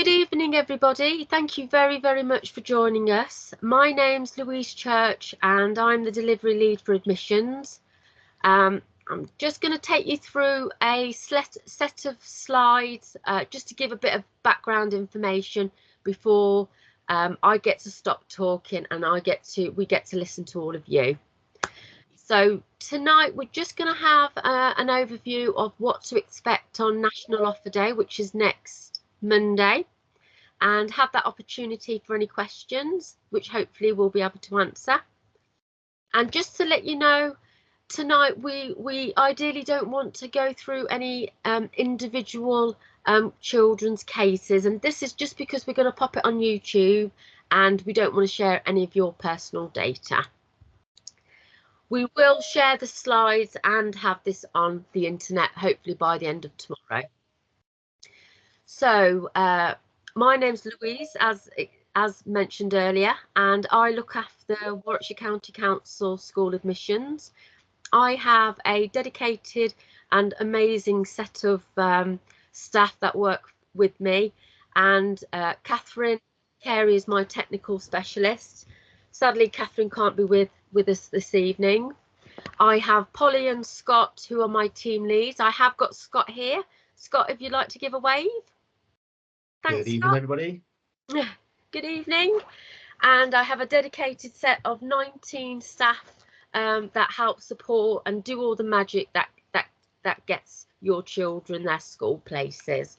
Good evening, everybody. Thank you very, very much for joining us. My name's Louise Church and I'm the delivery lead for admissions. I'm just going to take you through a set of slides just to give a bit of background information before I get to stop talking and we get to listen to all of you. So tonight we're just going to have an overview of what to expect on National Offer Day, which is next Monday, and have that opportunity for any questions, which hopefully we'll be able to answer. And just to let you know, tonight we ideally don't want to go through any individual children's cases, and this is just because we're going to pop it on YouTube and we don't want to share any of your personal data. We will share the slides and have this on the internet hopefully by the end of tomorrow. So my name's Louise, as mentioned earlier, and I look after Warwickshire County Council school admissions. I have a dedicated and amazing set of staff that work with me, and Catherine Carey is my technical specialist. Sadly, Catherine can't be with us this evening. I have Polly and Scott, who are my team leads. I have got Scott here. Scott, if you'd like to give a wave. Thanks, Good evening, Scott. everybody. Good evening. And I have a dedicated set of 19 staff that help support and do all the magic that gets your children their school places.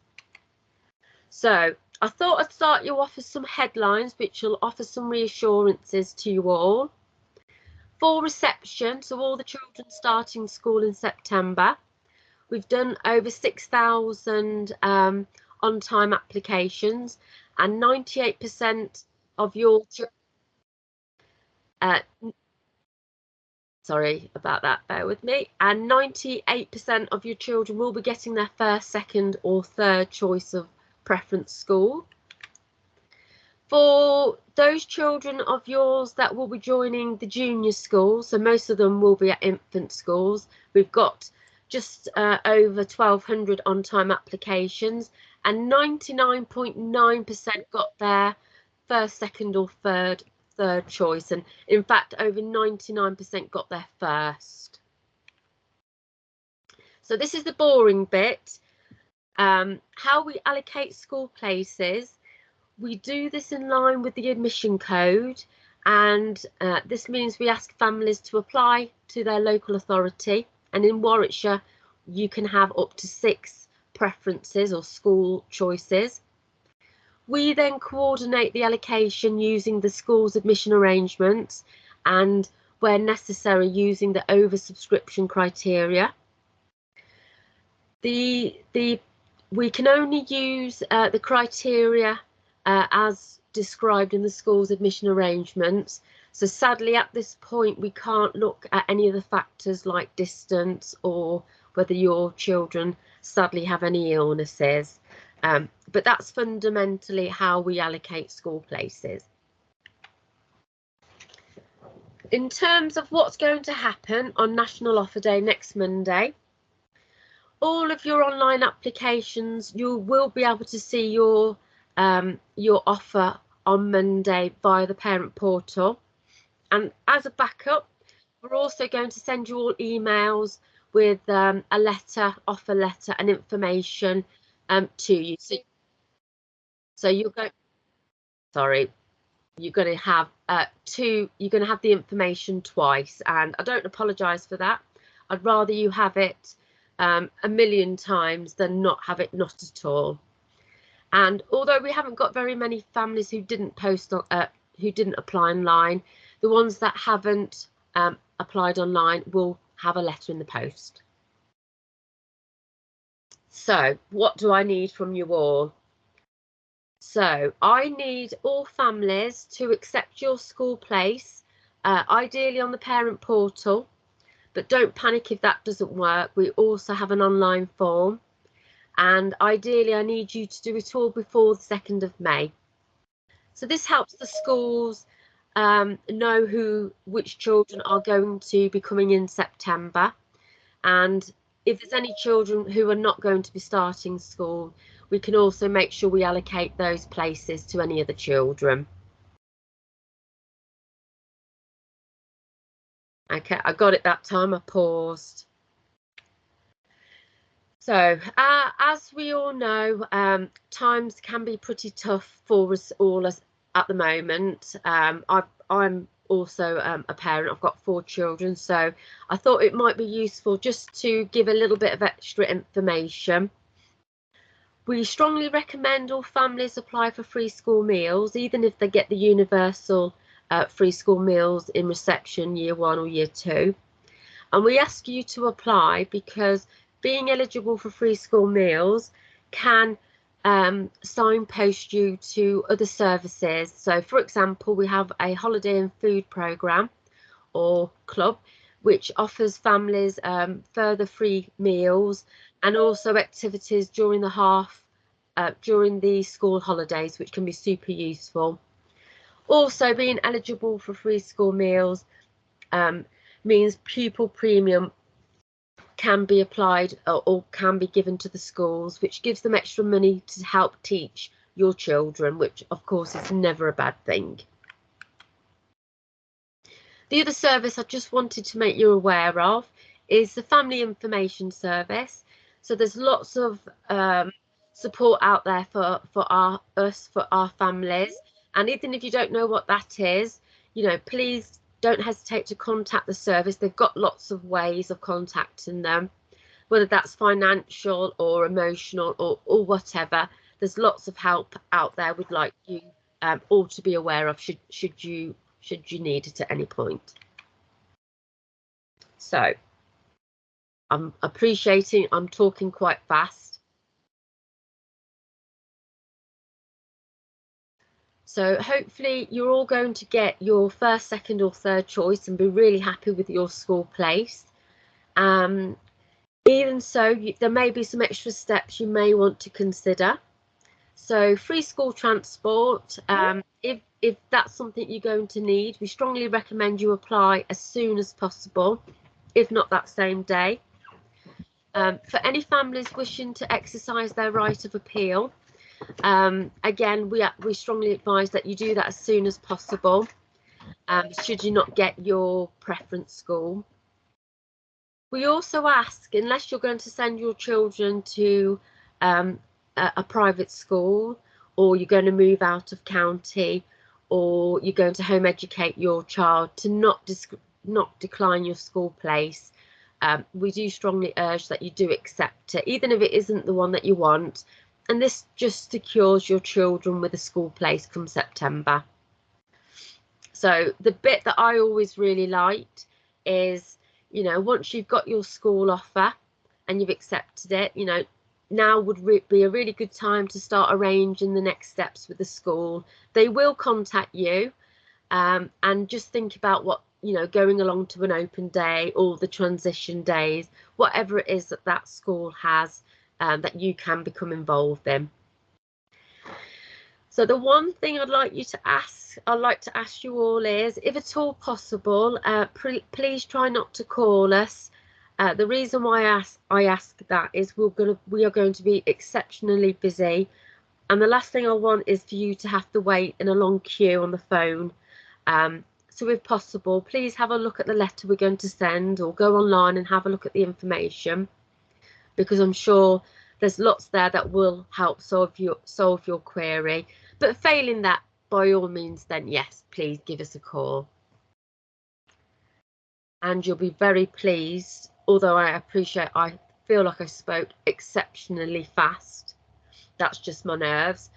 So I thought I'd start you off with some headlines which will offer some reassurances to you all. For reception, so all the children starting school in September, we've done over 6,000 on-time applications, and 98% of your sorry about that, bear with me, and 98% of your children will be getting their first, second or third choice of preference school. For those children of yours that will be joining the junior schools, so most of them will be at infant schools, we've got just over 1,200 on-time applications, and 99.9% got their first, second or third choice, and in fact over 99% got their first. So this is the boring bit. How we allocate school places. We do this in line with the admission code, and this means we ask families to apply to their local authority, and in Warwickshire you can have up to 6 preferences or school choices. We then coordinate the allocation using the school's admission arrangements and, where necessary, using the oversubscription criteria. We can only use the criteria as described in the school's admission arrangements. So sadly at this point we can't look at any of the factors like distance or whether your children sadly have any illnesses. But that's fundamentally how we allocate school places. In terms of what's going to happen on National Offer Day next Monday, all of your online applications, you will be able to see your offer on Monday via the parent portal, and as a backup we're also going to send you all emails with a offer letter and information to you. So you're going to have the information twice, and I don't apologize for that. I'd rather you have it a million times than not have it not at all. And although we haven't got very many families who didn't apply online, the ones that haven't applied online will have a letter in the post. So what do I need from you all? So I need all families to accept your school place, ideally on the parent portal, but don't panic if that doesn't work. We also have an online form, and ideally I need you to do it all before the 2nd of May. So this helps the schools know which children are going to be coming in September, and if there's any children who are not going to be starting school, we can also make sure we allocate those places to any other children. Okay, I got it that time, I paused. So, as we all know, times can be pretty tough for us all at the moment. I'm also a parent. I've got 4 children, so I thought it might be useful just to give a little bit of extra information. We strongly recommend all families apply for free school meals, even if they get the universal free school meals in reception year 1 or year 2. And we ask you to apply because being eligible for free school meals can signpost you to other services. So, for example, we have a holiday and food programme or club which offers families further free meals and also activities during the school holidays, which can be super useful. Also, being eligible for free school meals means pupil premium can be applied or can be given to the schools, which gives them extra money to help teach your children, which of course is never a bad thing. The other service I just wanted to make you aware of is the Family Information Service. So there's lots of support out there for our families, and even if you don't know what that is, please don't hesitate to contact the service. They've got lots of ways of contacting them, whether that's financial or emotional or whatever. There's lots of help out there we'd like you all to be aware of should you need it at any point. So I'm appreciating I'm talking quite fast. So hopefully you're all going to get your first, second or third choice and be really happy with your school place. Even so, there may be some extra steps you may want to consider. So free school transport, if that's something you're going to need, we strongly recommend you apply as soon as possible, if not that same day. For any families wishing to exercise their right of appeal, again, we strongly advise that you do that as soon as possible, should you not get your preference school. We also ask, unless you're going to send your children to a private school, or you're going to move out of county, or you're going to home educate your child, to not decline your school place. We do strongly urge that you do accept it, even if it isn't the one that you want, and this just secures your children with a school place come September. So the bit that I always really liked is, once you've got your school offer and you've accepted it, now would be a really good time to start arranging the next steps with the school. They will contact you, and just think about what, going along to an open day or the transition days, whatever it is that school has that you can become involved in. So the one thing I'd like to ask you all is, if at all possible, please try not to call us. The reason why I ask that is we are going to be exceptionally busy, and the last thing I want is for you to have to wait in a long queue on the phone. So if possible, please have a look at the letter we're going to send, or go online and have a look at the information, because I'm sure there's lots there that will help solve your query. But failing that, by all means, then yes, please give us a call. And you'll be very pleased, although I feel like I spoke exceptionally fast. That's just my nerves.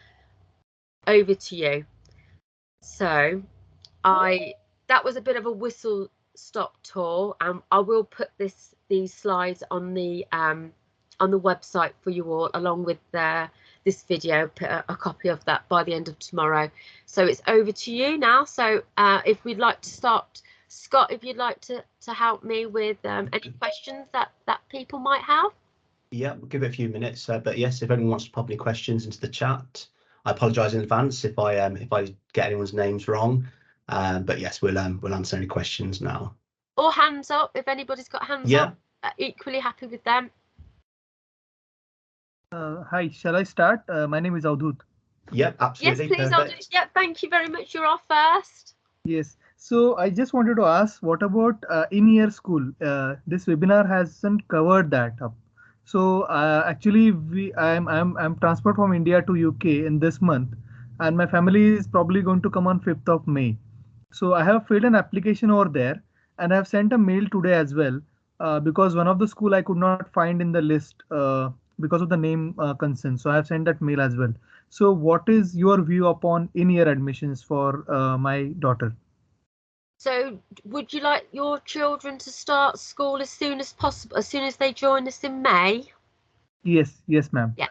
Over to you. So that was a bit of a whistle stop tour, and I will put these slides on the website for you all, along with this video, put a copy of that by the end of tomorrow. So it's over to you now. So if we'd like to start, Scott, if you'd like to help me with any questions that people might have. Yeah, we'll give it a few minutes, but yes, if anyone wants to pop any questions into the chat, I apologise in advance if I get anyone's names wrong, but yes, we'll answer any questions now. Or hands up, if anybody's got hands up, equally happy with them. Hi, shall I start? My name is Avdut. Yep, Yes, absolutely. please. I'll do. Perfect. Yeah, thank you very much. You're off first. Yes. So I just wanted to ask, what about in-year school? This webinar hasn't covered that up. So actually, I'm transferred from India to UK in this month, and my family is probably going to come on 5th of May. So I have filled an application over there, and I have sent a mail today as well, because one of the school I could not find in the list because of the name concern. So I have sent that mail as well. So what is your view upon in-year admissions for my daughter? So, would you like your children to start school as soon as possible, as soon as they join us in May? Yes, yes, ma'am. Yeah.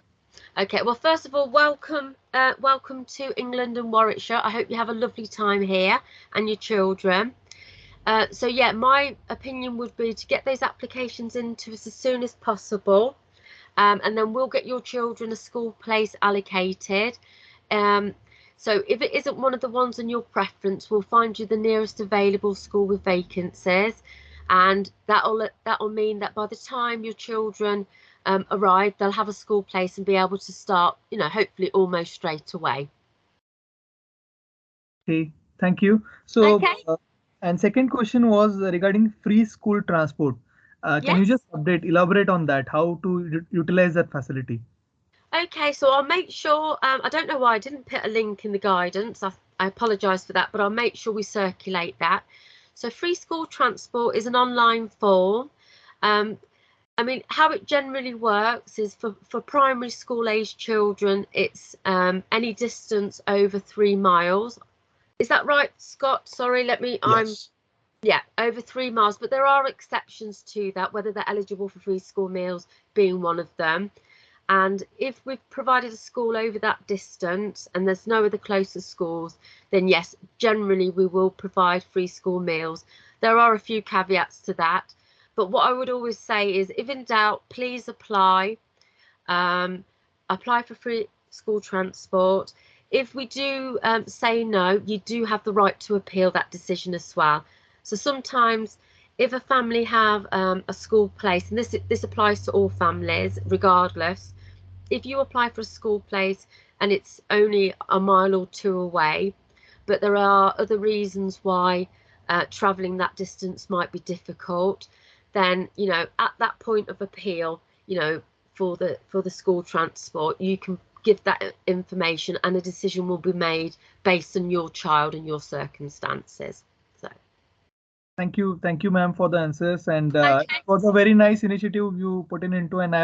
Okay. Well, first of all, welcome to England and Warwickshire. I hope you have a lovely time here and your children. So yeah, my opinion would be to get those applications into us as soon as possible, and then we'll get your children a school place allocated. So if it isn't one of the ones in your preference, we'll find you the nearest available school with vacancies, and that'll mean that by the time your children arrive, they'll have a school place and be able to start, hopefully almost straight away. Okay, thank you. So, Okay. and second question was regarding free school transport. Can you Yes. just elaborate on that, how to utilize that facility? Okay, so I'll make sure, I don't know why I didn't put a link in the guidance. I apologise for that, but I'll make sure we circulate that. So free school transport is an online form. I mean, how it generally works is for primary school age children, it's any distance over 3 miles. Is that right, Scott? Sorry, Yes. yeah, over 3 miles, but there are exceptions to that, whether they're eligible for free school meals being one of them. And if we've provided a school over that distance and there's no other closer schools, then yes, generally we will provide free school meals. There are a few caveats to that, but what I would always say is, if in doubt, please apply. Apply for free school transport. If we do say no, you do have the right to appeal that decision as well. So sometimes if a family have a school place, and this applies to all families regardless, if you apply for a school place and it's only a mile or two away, but there are other reasons why travelling that distance might be difficult, then at that point of appeal, for the school transport, you can give that information and a decision will be made based on your child and your circumstances. So Thank you, ma'am, for the answers. And okay. it was a very nice initiative you put into, and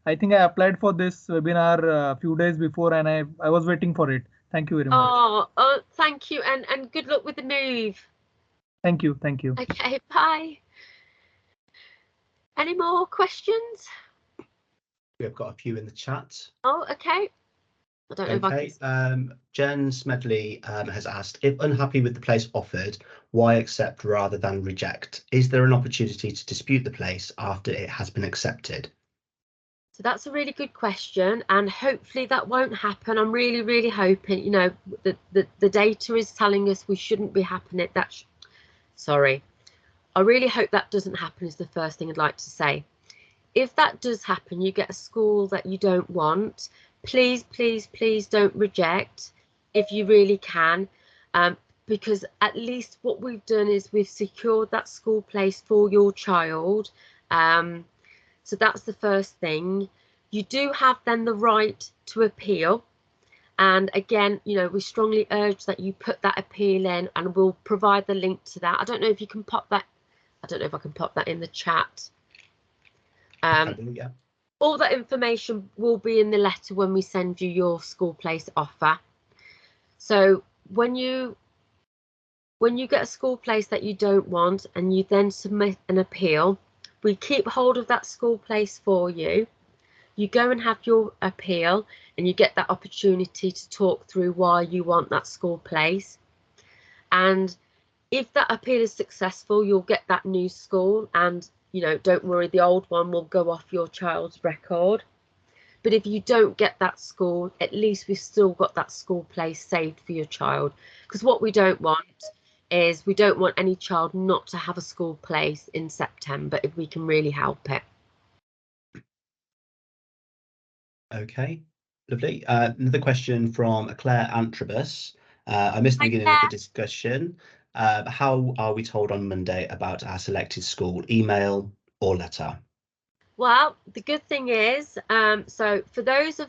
I think I applied for this webinar a few days before, and I was waiting for it. Thank you very much. Oh, thank you, and good luck with the move. Thank you, thank you. Okay, bye. Any more questions? We've got a few in the chat. Oh, okay. I don't know if I can... Jen Smedley has asked, if unhappy with the place offered, why accept rather than reject? Is there an opportunity to dispute the place after it has been accepted? So that's a really good question, and hopefully that won't happen. I'm really, really hoping, the data is telling us we shouldn't be happening. Sorry. I really hope that doesn't happen is the first thing I'd like to say. If that does happen, you get a school that you don't want, please, please, please don't reject if you really can, because at least what we've done is we've secured that school place for your child. So that's the first thing. You do have then the right to appeal. And again, we strongly urge that you put that appeal in, and we'll provide the link to that. I don't know if you can pop that. I don't know if I can pop that in the chat. Yeah. All that information will be in the letter when we send you your school place offer. So when you get a school place that you don't want and you then submit an appeal, we keep hold of that school place for you. You go and have your appeal and you get that opportunity to talk through why you want that school place. And if that appeal is successful, you'll get that new school, and don't worry, the old one will go off your child's record. But if you don't get that school, at least we've still got that school place saved for your child. Because what we don't want is, we don't want any child not to have a school place in September if we can really help it. Okay, lovely. Another question from Claire Antrobus. I missed the Hi, beginning of the discussion. How are we told on Monday about our selected school? Email or letter? Well, the good thing is, so for those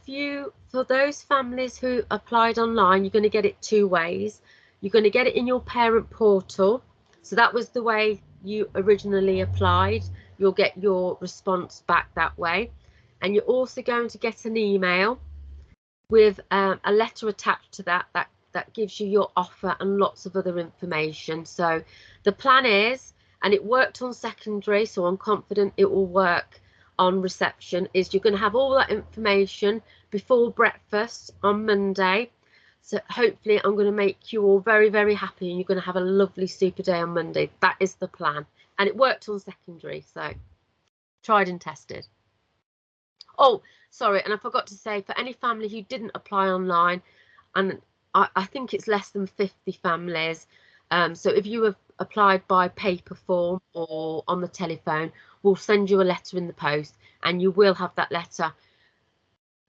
families who applied online, you're going to get it two ways. You're going to get it in your parent portal. So that was the way you originally applied. You'll get your response back that way. And you're also going to get an email with a letter attached to that gives you your offer and lots of other information. So the plan is, and it worked on secondary, so I'm confident it will work on reception, is you're going to have all that information before breakfast on Monday. So hopefully I'm going to make you all very, very happy and you're going to have a lovely super day on Monday. That is the plan. And it worked on secondary, so tried and tested. Oh, sorry, and I forgot to say, for any family who didn't apply online, and I think it's less than 50 families, so if you have applied by paper form or on the telephone, we'll send you a letter in the post, and you will have that letter,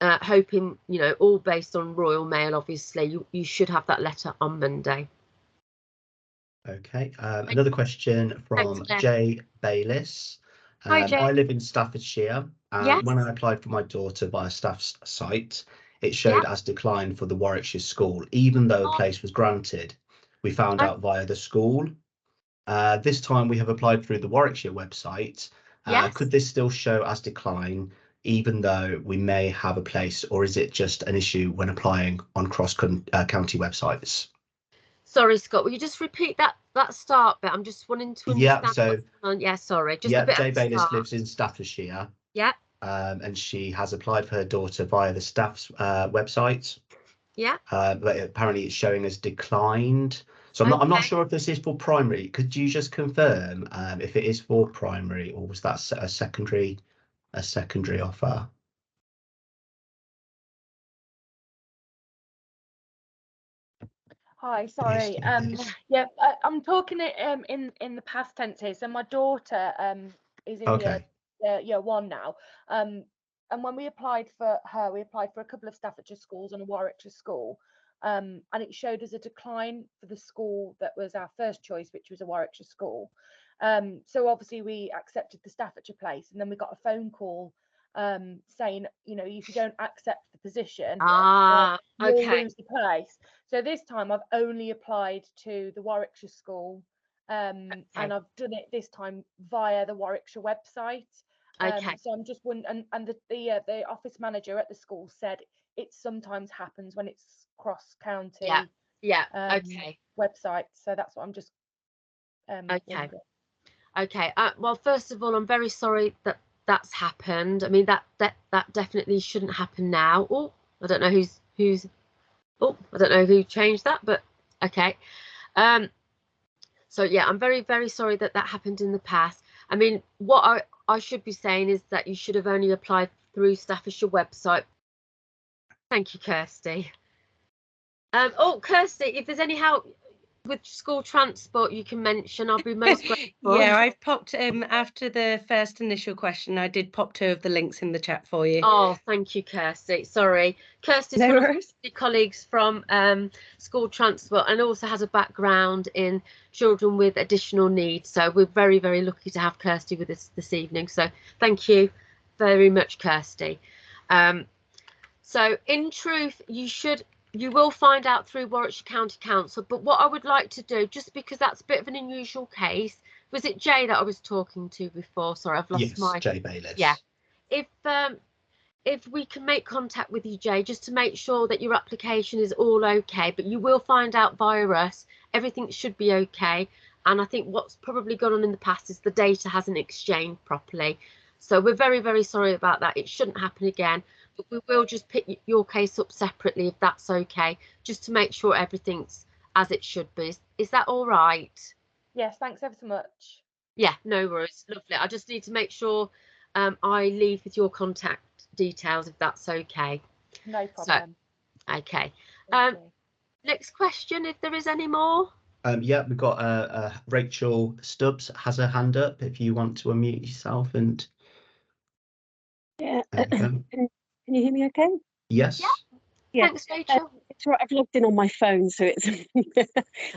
hoping, you know, all based on Royal Mail, obviously, you should have that letter on Monday. Okay, another question from Jay Bayliss. Hi, Jay. I live in Staffordshire, and Yes. when I applied for my daughter via staff's site, it showed as declined for the Warwickshire school, even though a place was granted. We found out via the school. This time we have applied through the Warwickshire website. Yes. Could this still show as decline, even though we may have a place, or is it just an issue when applying on cross-county websites? Sorry, Scott, will you just repeat that start bit? I'm just wanting to understand. Yeah, so yeah, sorry, just a bit. Jay Bayliss lives in Staffordshire. Yeah. And she has applied for her daughter via the staff's website. Yeah. But apparently it's showing as declined. So I'm not sure if this is for primary. Could you just confirm if it is for primary, or was that a secondary offer? Hi, sorry. Yeah, I'm talking it in the past tense here. So my daughter is in year one now. And when we applied for her, we applied for a couple of Staffordshire schools and a Warwickshire school. And it showed us a decline for the school that was our first choice, which was a Warwickshire school. So obviously we accepted the Staffordshire place, and then we got a phone call saying, you know, if you don't accept the position, you'll lose the place. So this time I've only applied to the Warwickshire school, and I've done it this time via the Warwickshire website. So I'm just wondering, and the office manager at the school said it sometimes happens when it's cross-county website. So that's what I'm just wondering. Okay. Well, first of all, I'm very sorry that that's happened. I mean, that definitely shouldn't happen now. Oh, I don't know who's I don't know who changed that, but okay. So yeah, I'm very, very sorry that happened in the past. I mean, what I should be saying is that you should have only applied through Staffordshire website. Thank you, Kirsty. Kirsty, if there's any help with school transport you can mention, I'll be most grateful. Yeah, I've popped after the first initial question, I did pop 2 of the links in the chat for you. Oh, thank you, Kirsty. Sorry, Kirsty's one of my colleagues from school transport and also has a background in children with additional needs. So we're very, very lucky to have Kirsty with us this evening. So thank you very much, Kirsty. So in truth, you will find out through Warwickshire County Council, but what I would like to do, just because that's a bit of an unusual case, was it Jay that I was talking to before? Sorry, I've lost my... Yes, Jay Bayliss. Yeah. If we can make contact with you, Jay, just to make sure that your application is all okay, but you will find out via us, everything should be okay. And I think what's probably gone on in the past is the data hasn't exchanged properly. So we're very, very sorry about that. It shouldn't happen again. But we will just pick your case up separately if that's okay, just to make sure everything's as it should be. Is that all right? Yes, thanks ever so much. Yeah, no worries. Lovely. I just need to make sure I leave with your contact details if that's okay. No problem. So, okay. Next question, if there is any more. Yeah, we've got Rachel Stubbs has her hand up if you want to unmute yourself and... Yeah. Can Can you hear me okay? Yes. Yeah. Thanks, Rachel. It's right. I've logged in on my phone, so it's.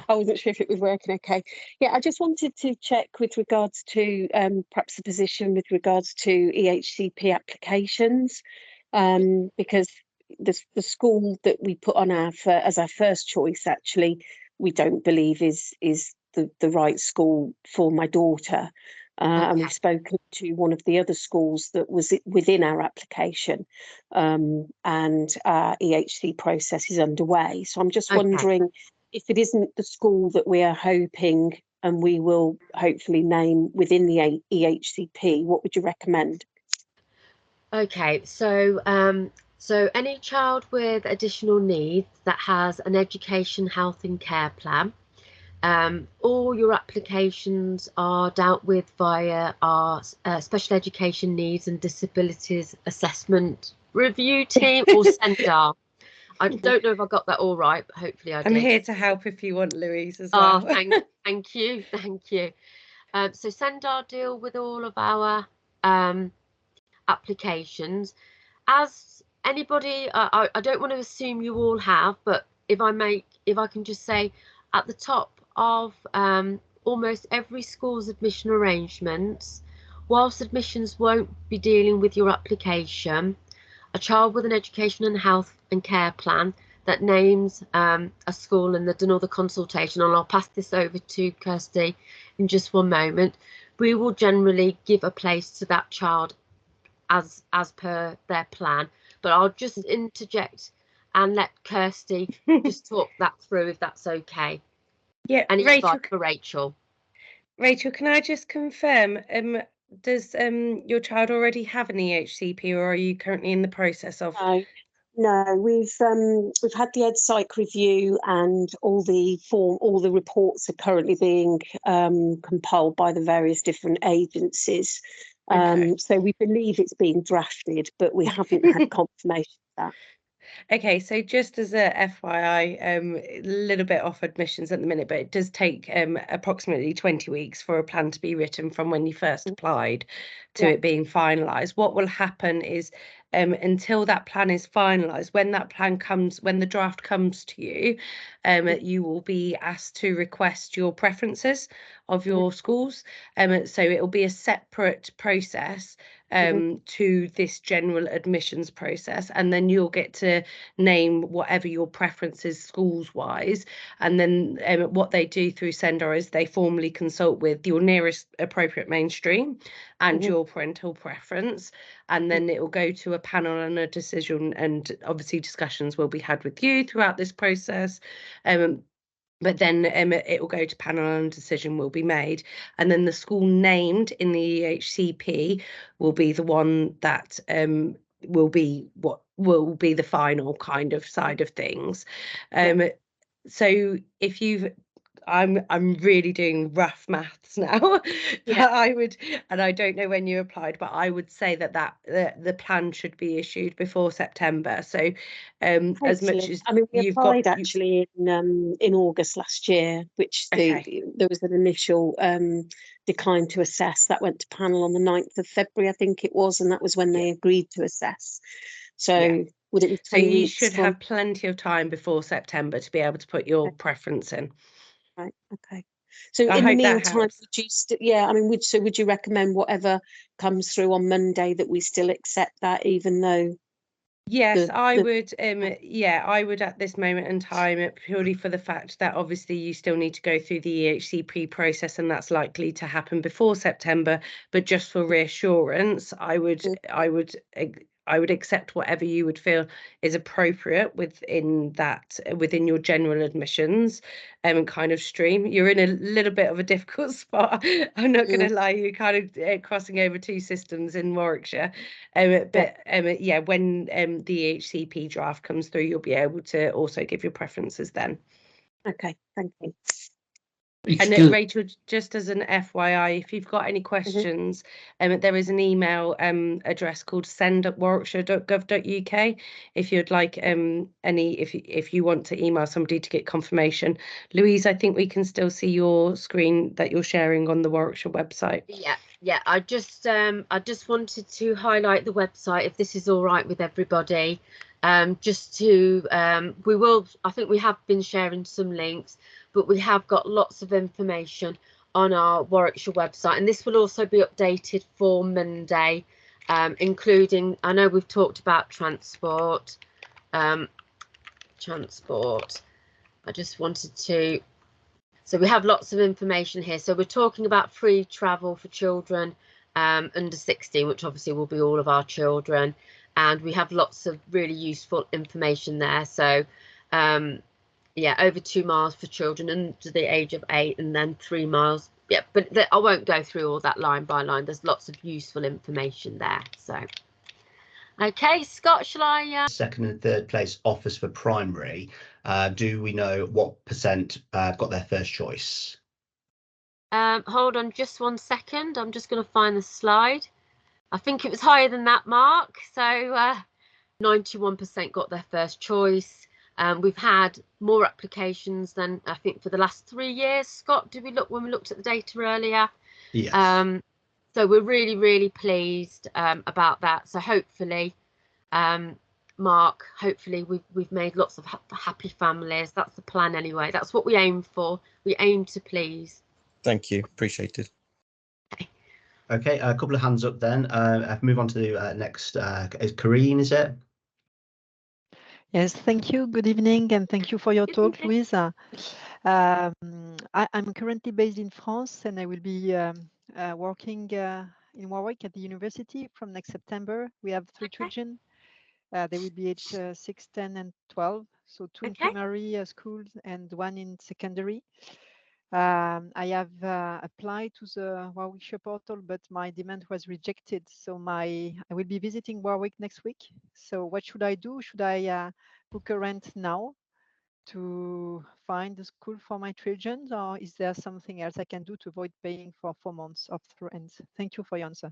I wasn't sure if it was working okay. Yeah, I just wanted to check with regards to perhaps the position with regards to EHCP applications, because the school that we put on as our first choice, actually, we don't believe is the right school for my daughter. And we've spoken to one of the other schools that was within our application, and our EHC process is underway. So I'm just wondering if it isn't the school that we are hoping and we will hopefully name within the EHCP, what would you recommend? Okay, so so any child with additional needs that has an education, health and care plan, all your applications are dealt with via our Special Education Needs and Disabilities Assessment Review Team, or SENDAR. I don't know if I got that all right, but hopefully I did. I'm here to help if you want, Louise, as well. well. Oh, thank you. So SENDAR deal with all of our applications. As anybody, I don't want to assume you all have, but if I can just say, at the top of almost every school's admission arrangements, whilst admissions won't be dealing with your application, a child with an education and health and care plan that names a school and they've done all the consultation, and I'll pass this over to Kirsty in just one moment, we will generally give a place to that child as per their plan. But I'll just interject and let Kirsty just talk that through, if that's okay. Yeah, and it's for Rachel. Rachel, can I just confirm, does your child already have an EHCP, or are you currently in the process of? No, we've had the EdPsych review, and all the reports are currently being compiled by the various different agencies. So we believe it's being drafted, but we haven't had confirmation of that. Okay, so just as a FYI, a little bit off admissions at the minute, but it does take approximately 20 weeks for a plan to be written from when you first applied to it being finalised. What will happen is until that plan is finalised, when the draft comes to you, you will be asked to request your preferences of your schools. So it will be a separate process to this general admissions process, and then you'll get to name whatever your preferences schools wise, and then what they do through SENDAR is they formally consult with your nearest appropriate mainstream and your parental preference, and then it will go to a panel and a decision, and obviously discussions will be had with you throughout this process. But then it will go to panel and a decision will be made. And then the school named in the EHCP will be the one that will be what will be the final kind of side of things. So if you've I'm really doing rough maths now, but I would, and I don't know when you applied, but I would say that the plan should be issued before September. So as much as we applied actually in August last year, which there was an initial decline to assess that went to panel on the 9th of February, I think it was, and that was when they agreed to assess. So would it be 10 weeks? You should have plenty of time before September to be able to put your preference in. Right. Okay. So in the meantime, would you would you recommend whatever comes through on Monday that we still accept that, even though? Yes, I would. I would at this moment in time, purely for the fact that obviously you still need to go through the EHCP process, and that's likely to happen before September. But just for reassurance, I would accept whatever you would feel is appropriate within your general admissions kind of stream. You're in a little bit of a difficult spot. I'm not going to lie, you're kind of crossing over two systems in Warwickshire. When the HCP draft comes through, you'll be able to also give your preferences then. Okay, thank you. And Rachel, just as an FYI, if you've got any questions, there is an email address called send@warwickshire.gov.uk if you'd like if you want to email somebody to get confirmation. Louise, I think we can still see your screen that you're sharing on the Warwickshire website. Yeah. I just wanted to highlight the website, if this is all right with everybody. I think we have been sharing some links, but we have got lots of information on our Warwickshire website, and this will also be updated for Monday, including, I know we've talked about transport. I just wanted to, so we have lots of information here. So we're talking about free travel for children under 16, which obviously will be all of our children. And we have lots of really useful information there. So yeah, over 2 miles for children under the age of 8, and then 3 miles. Yeah, but I won't go through all that line by line. There's lots of useful information there. So, okay, Scott, shall I? Second and third place offers for primary. Do we know what percent got their first choice? Hold on just 1 second. I'm just going to find the slide. I think it was higher than that, Mark. So 91% got their first choice. We've had more applications than I think for the last 3 years. Scott, did we look when we looked at the data earlier? Yes. So we're really, really pleased about that. So hopefully, Mark, hopefully we've made lots of happy families. That's the plan anyway. That's what we aim for. We aim to please. Thank you. Appreciate it. Okay, a couple of hands up then. I'll move on to the next. Is Karine, is it? Yes, thank you. Good evening, and thank you for your talk, Louise. I'm currently based in France, and I will be working in Warwick at the university from next September. We have 3 children. They will be aged 6, 10, and 12. So 2 in primary schools and 1 in secondary. I have applied to the Warwickshire portal, but my demand was rejected. So I will be visiting Warwick next week. So what should I do? Should I book a rent now to find a school for my children, or is there something else I can do to avoid paying for 4 months of rent? Thank you for your answer.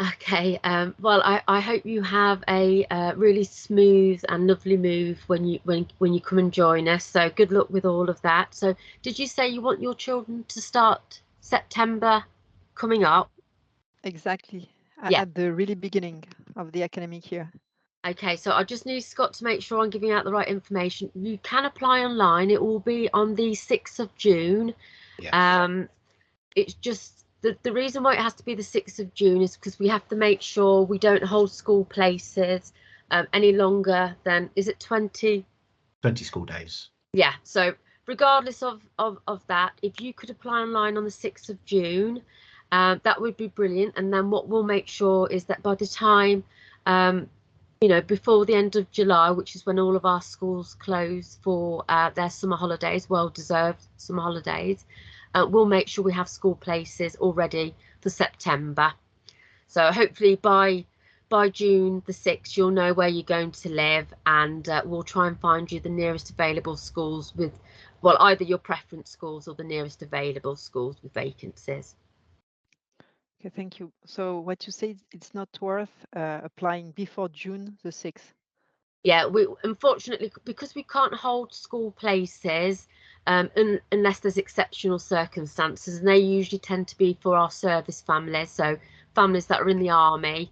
Okay, well, I hope you have a really smooth and lovely move when you come and join us. So good luck with all of that. So did you say you want your children to start September coming up? Exactly, yeah. At the really beginning of the academic year. Okay, so I just need Scott to make sure I'm giving out the right information. You can apply online. It will be on the 6th of June. Yes. It's just the reason why it has to be the 6th of June is because we have to make sure we don't hold school places any longer than, is it 20 school days? Yeah, so regardless of that, if you could apply online on the 6th of June, that would be brilliant. And then what we'll make sure is that by the time, before the end of July, which is when all of our schools close for their summer holidays, well-deserved summer holidays, we'll make sure we have school places already for September. So hopefully by June the 6th, you'll know where you're going to live, and we'll try and find you the nearest available schools with, well, either your preference schools or the nearest available schools with vacancies. Okay, thank you. So what you say, it's not worth applying before June the 6th? Yeah, we unfortunately, because we can't hold school places unless there's exceptional circumstances, and they usually tend to be for our service families, so families that are in the army,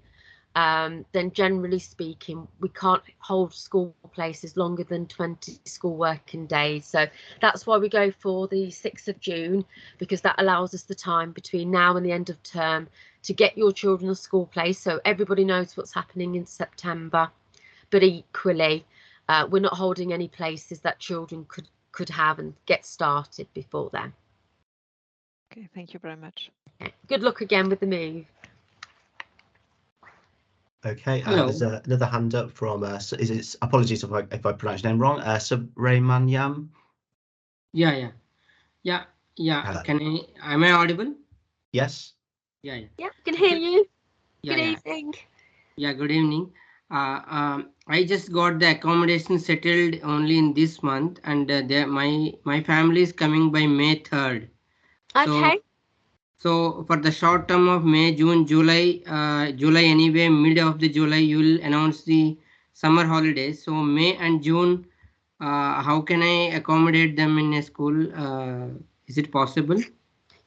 then generally speaking, we can't hold school places longer than 20 school working days. So that's why we go for the 6th of June, because that allows us the time between now and the end of term to get your children a school place, so everybody knows what's happening in September. But equally, we're not holding any places that children could have and get started before then. Okay, thank you very much. Okay. Good luck again with the move. Okay, there's another hand up from, apologies if I pronounce your name wrong, Subramanyam. Yeah. Hello. Am I audible? Yes. Yeah, I can hear you. Yeah, good evening. Yeah, good evening. I just got the accommodation settled only in this month, and my family is coming by May 3rd. Okay. So for the short term of May, June, July anyway, mid of the July, you will announce the summer holidays. So May and June, how can I accommodate them in a school? Is it possible?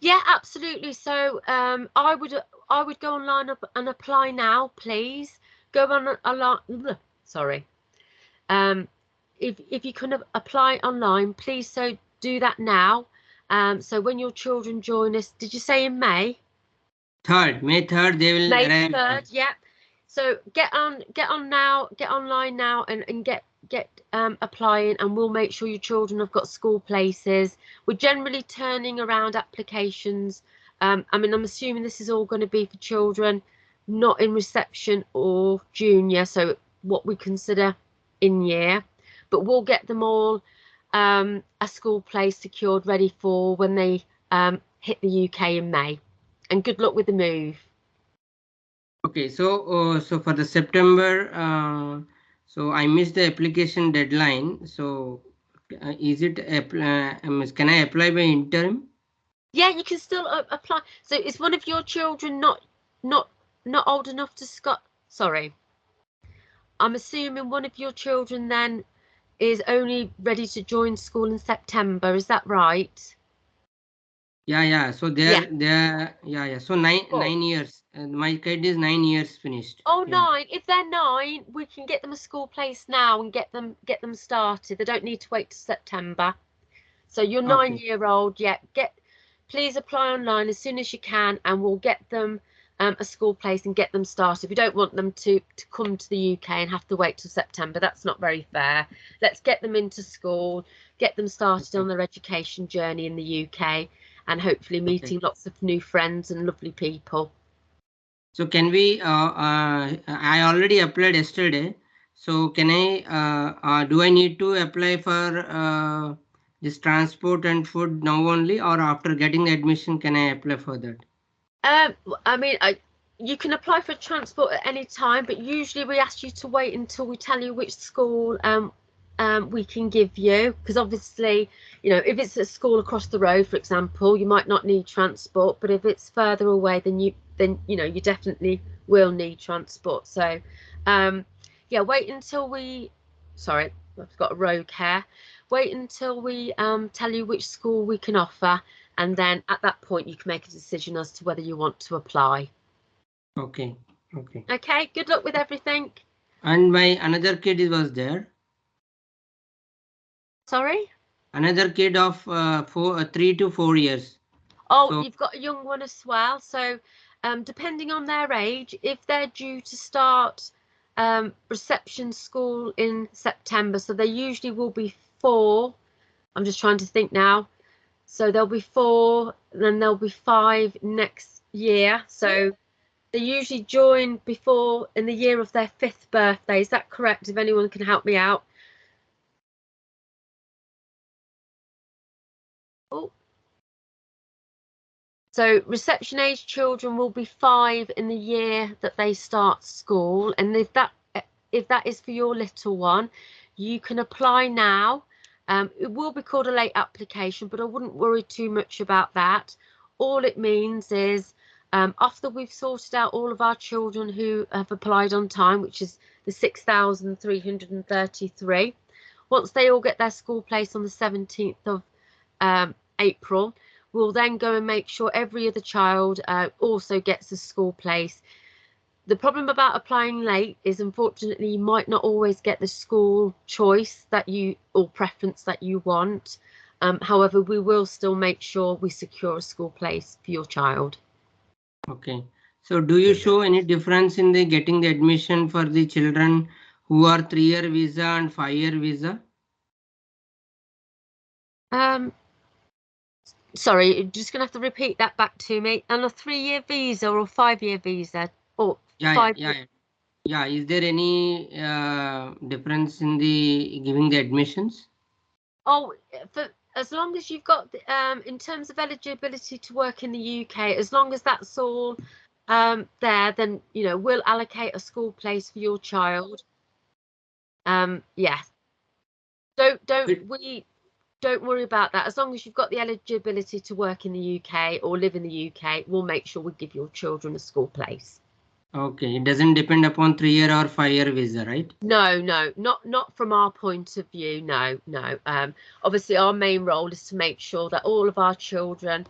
Yeah, absolutely. So I would go online and apply now, please. Go on sorry. If you can apply online, please do that now. So when your children join us, did you say in May? May 3rd, they will May arrive. 3rd, yeah. So get online now and get applying, and we'll make sure your children have got school places. We're generally turning around applications. I mean, I'm assuming this is all going to be for children not in reception or junior, so what we consider in year, but we'll get them all a school place secured, ready for when they hit the UK in May. And good luck with the move. Okay, so so for the September, so I missed the application deadline. So is it can I apply by interim? Yeah, you can still apply. So is one of your children not old enough to sorry. I'm assuming one of your children then is only ready to join school in September. Is that right? Yeah. So yeah. So nine years. My kid is 9 years finished. Oh, yeah. 9. If they're 9, we can get them a school place now and get them started. They don't need to wait till September. So your 9-year-old, yeah, please apply online as soon as you can, and we'll get them a school place and get them started. We don't want them to come to the UK and have to wait till September. That's not very fair. Let's get them into school, get them started on their education journey in the UK, and hopefully meeting lots of new friends and lovely people. So can we, I already applied yesterday. So can I, do I need to apply for this transport and food now only, or after getting the admission, can I apply for that? I mean, you can apply for transport at any time, but usually we ask you to wait until we tell you which school we can give you, because obviously, you know, if it's a school across the road, for example, you might not need transport, but if it's further away, then you know you definitely will need transport. So yeah, wait until sorry, I've got a rogue hair. Wait until we tell you which school we can offer, and then at that point you can make a decision as to whether you want to apply. Okay. Good luck with everything. And my another kid was there. Sorry? Another kid of 3 to 4 years. Oh, so you've got a young one as well. So depending on their age, if they're due to start reception school in September, so they usually will be 4. I'm just trying to think now. So there'll be 4, then there'll be 5 next year. So they usually join before in the year of their 5th birthday. Is that correct? If anyone can help me out. Oh. So reception age children will be 5 in the year that they start school, and if that is for your little one, you can apply now. It will be called a late application, but I wouldn't worry too much about that. All it means is after we've sorted out all of our children who have applied on time, which is the 6,333, once they all get their school place on the 17th of April, we'll then go and make sure every other child also gets a school place. The problem about applying late is, unfortunately, you might not always get the school choice or preference that you want. However, we will still make sure we secure a school place for your child. Okay. So do you show any difference in the getting the admission for the children who are 3-year visa and 5-year visa? Sorry, you're just going to have to repeat that back to me. On a 3-year visa or 5-year visa? Or Yeah. Is there any difference in the giving the admissions? Oh, as long as you've got, in terms of eligibility to work in the UK, as long as that's all there, then, you know, we'll allocate a school place for your child. Yeah. don't worry about that. As long as you've got the eligibility to work in the UK or live in the UK, we'll make sure we give your children a school place. Okay, it doesn't depend upon 3-year or 5-year visa, right? No, not from our point of view. No. Obviously, our main role is to make sure that all of our children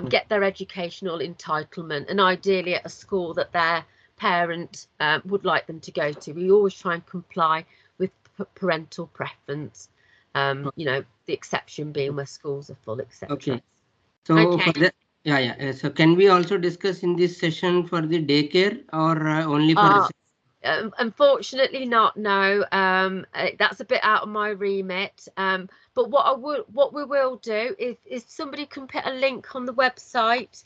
get their educational entitlement, and ideally at a school that their parent would like them to go to. We always try and comply with parental preference. You know, the exception being where schools are full, etc. Okay. So okay. For the, yeah. So can we also discuss in this session for the daycare or only for unfortunately not, no. That's a bit out of my remit. But what we will do is somebody can put a link on the website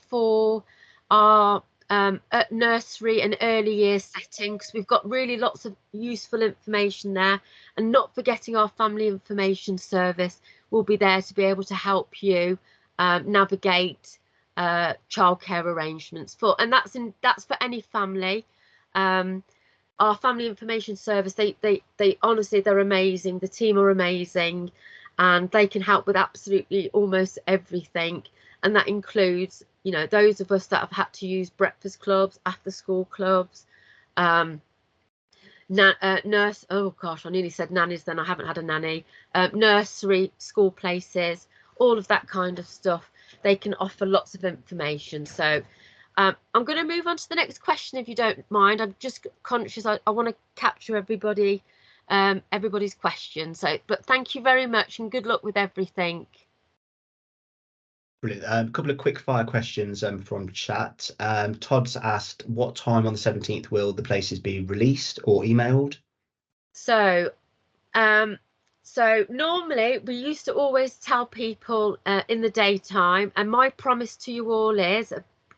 for our nursery and early years settings. We've got really lots of useful information there, and not forgetting our family information service will be there to be able to help you navigate childcare arrangements and that's for any family. Our family information service, they honestly, they're amazing. The team are amazing, and they can help with absolutely almost everything, and that includes, you know, those of us that have had to use breakfast clubs, after school clubs, nurse, oh gosh, I nearly said nannies then, I haven't had a nanny, nursery, school places, all of that kind of stuff. They can offer lots of information. So I'm going to move on to the next question, if you don't mind. I'm just conscious I want to capture everybody's question. So, but thank you very much and good luck with everything. Brilliant. A couple of quick fire questions from chat. Todd's asked, what time on the 17th will the places be released or emailed? So normally we used to always tell people in the daytime, and my promise to you all is,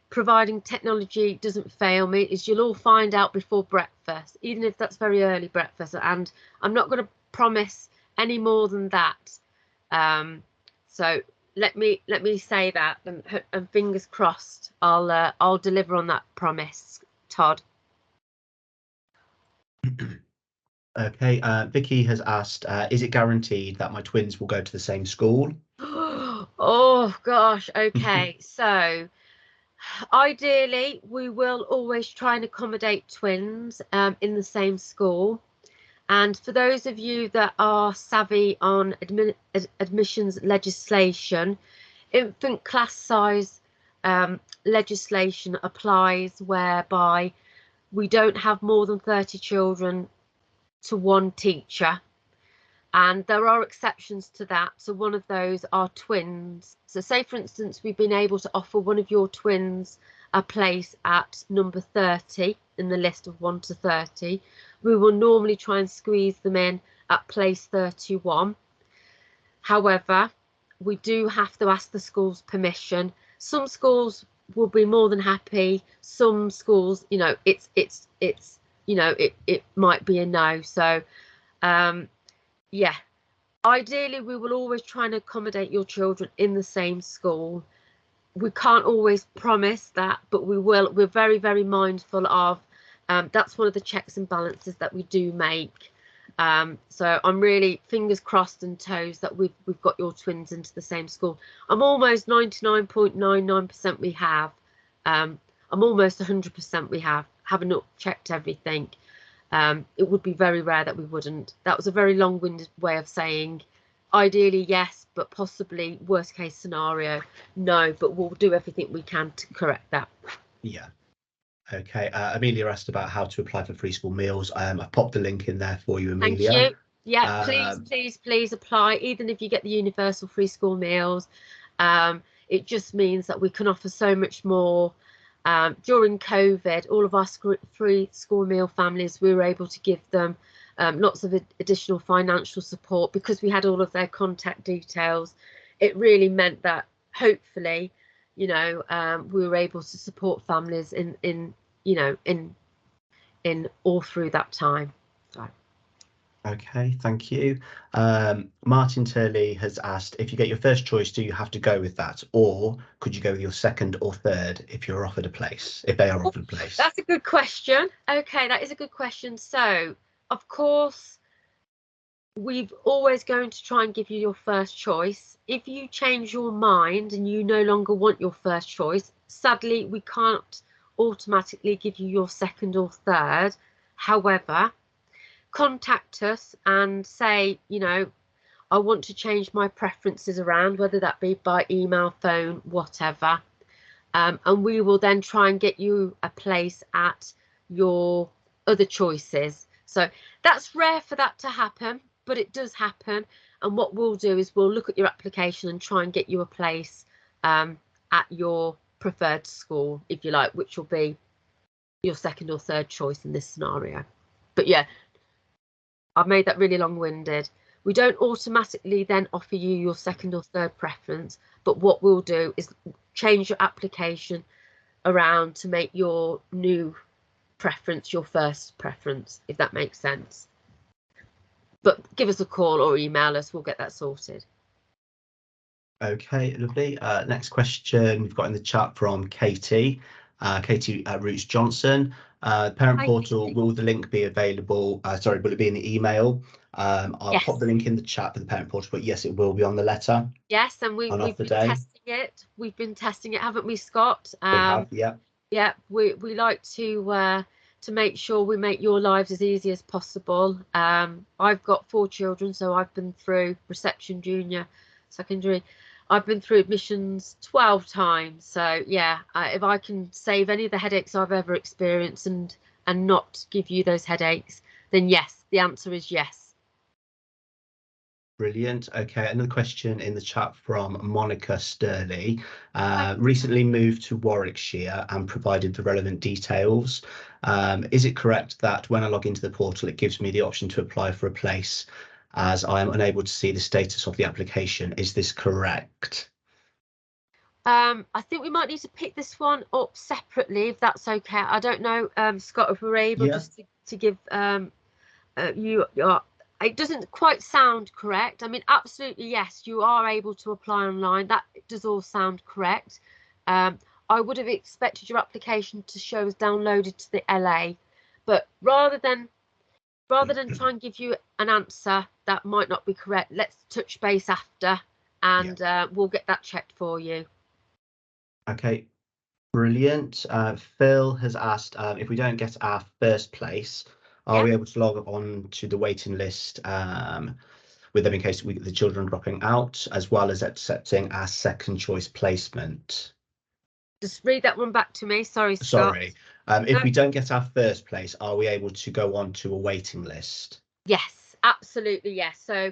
providing technology doesn't fail me, is you'll all find out before breakfast, even if that's very early breakfast, and I'm not going to promise any more than that. So let me say that, and fingers crossed I'll deliver on that promise, Todd. Okay, Vicky has asked, is it guaranteed that my twins will go to the same school? Oh gosh, okay. So ideally we will always try and accommodate twins in the same school, and for those of you that are savvy on admissions legislation, infant class size legislation applies, whereby we don't have more than 30 children to one teacher, and there are exceptions to that. So one of those are twins. So say for instance we've been able to offer one of your twins a place at number 30 in the list of 1 to 30, we will normally try and squeeze them in at place 31. However, we do have to ask the school's permission. Some schools will be more than happy, some schools, you know, it's you know, it might be a no. So yeah, ideally we will always try and accommodate your children in the same school. We can't always promise that, but we will. We're very, very mindful of that's one of the checks and balances that we do make. So I'm really fingers crossed and toes that we've got your twins into the same school. I'm almost 99.99% we have. I'm almost 100% we have. Haven't checked everything. It would be very rare that we wouldn't. That was a very long-winded way of saying ideally yes, but possibly worst case scenario no, but we'll do everything we can to correct that. Yeah. Okay, Amelia asked about how to apply for free school meals. I've popped the link in there for you, Amelia. Thank you. Yeah, please apply, even if you get the universal free school meals. It just means that we can offer so much more. During COVID, all of our free school meal families, we were able to give them lots of additional financial support because we had all of their contact details. It really meant that hopefully, you know, we were able to support families in all through that time. So. Okay, thank you. Martin Turley has asked, if you get your first choice, do you have to go with that, or could you go with your second or third if you're offered a place, if they are offered a place? That's a good question. Okay, that is a good question. So of course we've always going to try and give you your first choice. If you change your mind and you no longer want your first choice, sadly, we can't automatically give you your second or third. However, contact us and say, you know, I want to change my preferences around, whether that be by email, phone, whatever. And we will then try and get you a place at your other choices. So that's rare for that to happen, but it does happen. And what we'll do is we'll look at your application and try and get you a place at your preferred school, if you like, which will be your second or third choice in this scenario. But yeah, I've made that really long-winded. We don't automatically then offer you your second or third preference, but what we'll do is change your application around to make your new preference your first preference, if that makes sense. But give us a call or email us, we'll get that sorted. Okay, lovely. Next question we've got in the chat from Katie. Katie Roots Johnson. Parent portal, will the link be available? Sorry, will it be in the email? I'll pop the link in the chat for the parent portal, but yes, it will be on the letter. Yes, and we've been testing it. We've been testing it, haven't we, Scott? We have, yeah. Yeah, we like to make sure we make your lives as easy as possible. I've got 4 children, so I've been through reception, junior, secondary. I've been through admissions 12 times. So yeah, if I can save any of the headaches I've ever experienced and not give you those headaches, then yes, the answer is yes. Brilliant. Okay, another question in the chat from Monica Sturley. Recently moved to Warwickshire and provided the relevant details. Is it correct that when I log into the portal, it gives me the option to apply for a place, as I am unable to see the status of the application? Is this correct? I think we might need to pick this one up separately, if that's okay. I don't know, Scott, if we're able just to give you your. It doesn't quite sound correct. I mean, absolutely, yes, you are able to apply online. That does all sound correct. I would have expected your application to show as downloaded to the LA, but rather than try and give you an answer that might not be correct, let's touch base after and we'll get that checked for you. Okay, brilliant. Phil has asked if we don't get our first place, are we able to log on to the waiting list with them in case the children are dropping out, as well as accepting our second choice placement? Just read that one back to me. Sorry, Scott. Sorry. If we don't get our first place, are we able to go on to a waiting list? Yes, absolutely, yes. So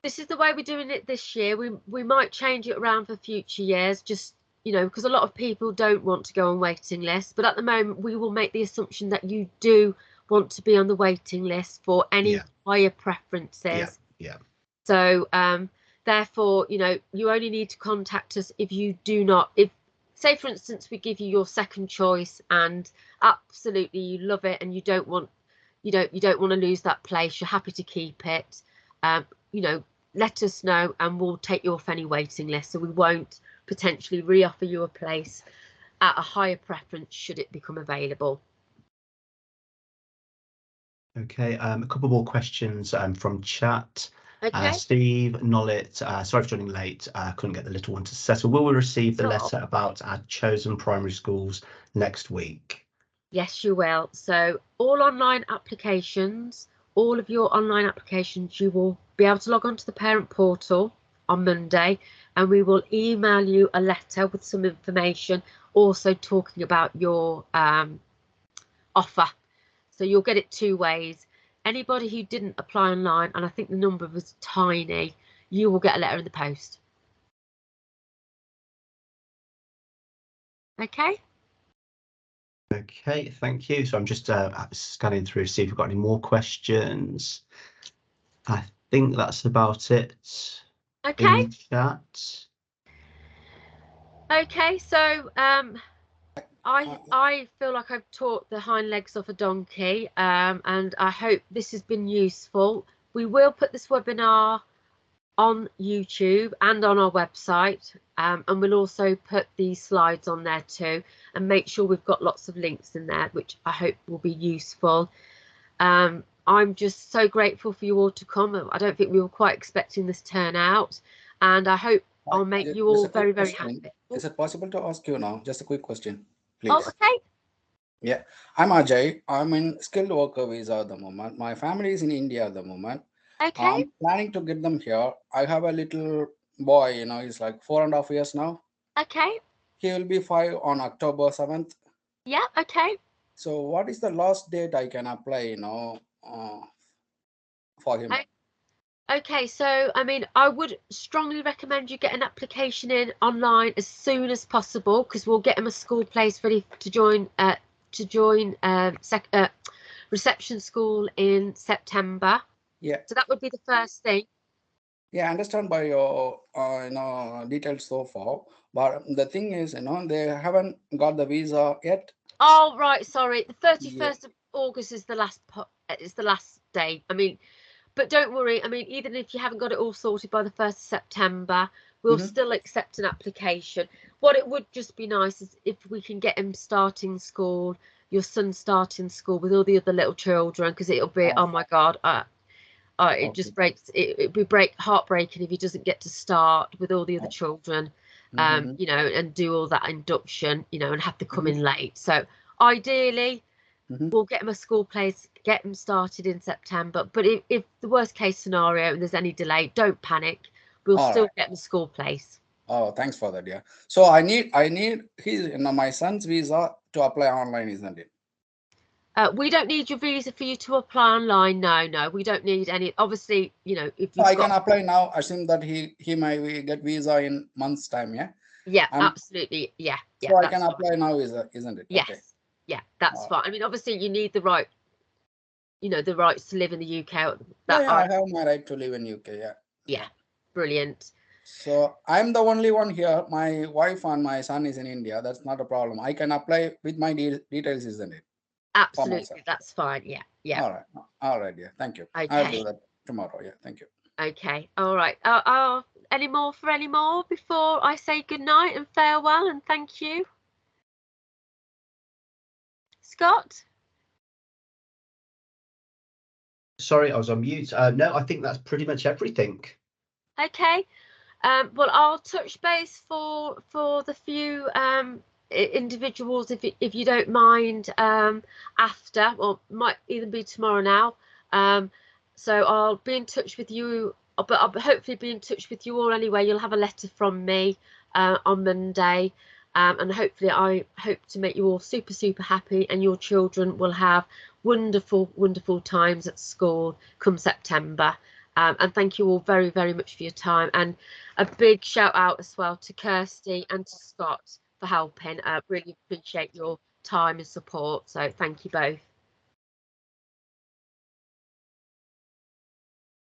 this is the way we're doing it this year. We might change it around for future years, just, you know, because a lot of people don't want to go on waiting lists. But at the moment, we will make the assumption that you do want to be on the waiting list for any higher preferences. Yeah. So therefore, you know, you only need to contact us if you do not, if say for instance we give you your second choice and absolutely you love it and you don't want to lose that place, you're happy to keep it, you know, let us know and we'll take you off any waiting list. So we won't potentially re-offer you a place at a higher preference should it become available. Okay, a couple more questions from chat. Okay. Steve Nollett, sorry for joining late, couldn't get the little one to settle. Will we receive the letter about our chosen primary schools next week? Yes, you will. So all online applications, all of your online applications, you will be able to log on to the parent portal on Monday and we will email you a letter with some information also talking about your offer. So you'll get it 2 ways. Anybody who didn't apply online, and I think the number was tiny, you will get a letter in the post. Okay. Okay, thank you. So I'm just scanning through to see if we've got any more questions. I think that's about it. Okay. In the chat. Okay, so I feel like I've taught the hind legs off a donkey, and I hope this has been useful. We will put this webinar on YouTube and on our website, and we'll also put these slides on there too, and make sure we've got lots of links in there, which I hope will be useful. I'm I'm just so grateful for you all to come. I don't think we were quite expecting this turnout, and I hope I'll make you all very, very happy. Is it possible to ask you now? Just a quick question, please. Oh, okay. Yeah, I'm Ajay. I'm in skilled worker visa at the moment. My family is in India at the moment. Okay. I'm planning to get them here. I have a little boy, you know, he's like 4.5 years now. Okay. He will be 5 on October 7th. Yeah, okay. So what is the last date I can apply, you know, for him? Okay, so I mean, I would strongly recommend you get an application in online as soon as possible, because we'll get him a school place ready to join reception school in September. Yeah. So that would be the first thing. Yeah, I understand by your details so far, but the thing is, you know, they haven't got the visa yet. Oh right, sorry. The 31st of August is the last day. I mean, but don't worry. I mean, even if you haven't got it all sorted by the 1st of September, we'll still accept an application. What it would just be nice is if we can get him starting school, your son starting school with all the other little children, because it'll be, oh my God, it just breaks. It would be heartbreaking if he doesn't get to start with all the other children, you know, and do all that induction, you know, and have to come in late. So ideally, we'll get him a school place, get him started in September. But if the worst case scenario and there's any delay, don't panic. We'll still get him a school place. Oh, thanks for that. Yeah. So I need his, you know, my son's visa to apply online, isn't it? We don't need your visa for you to apply online. No, we don't need any. Obviously, you know, if so I can apply now. Assume that he might get visa in months' time. Yeah. Yeah, absolutely. Yeah. So I can apply now, isn't it? Yes. Okay. Yeah, that's fine. I mean, obviously, you need the right, you know, the rights to live in the UK. I have my right to live in UK. Yeah. Yeah. Brilliant. So I'm the only one here. My wife and my son is in India. That's not a problem. I can apply with my details, isn't it? Absolutely, that's fine. Yeah. All right. Yeah, thank you. Okay. I'll do that tomorrow. Yeah, thank you. Okay. All right. Any more before I say good night and farewell and thank you? Scott? Sorry, I was on mute. No, I think that's pretty much everything. Okay. Well, I'll touch base for the few individuals if you don't mind after, or might even be tomorrow now. So I'll be in touch with you, but I'll hopefully be in touch with you all anyway. You'll have a letter from me on Monday, and hopefully I hope to make you all super happy, and your children will have wonderful times at school come September. And thank you all very much for your time, and a big shout out as well to Kirsty and to Scott for helping. Really appreciate your time and support, so thank you both.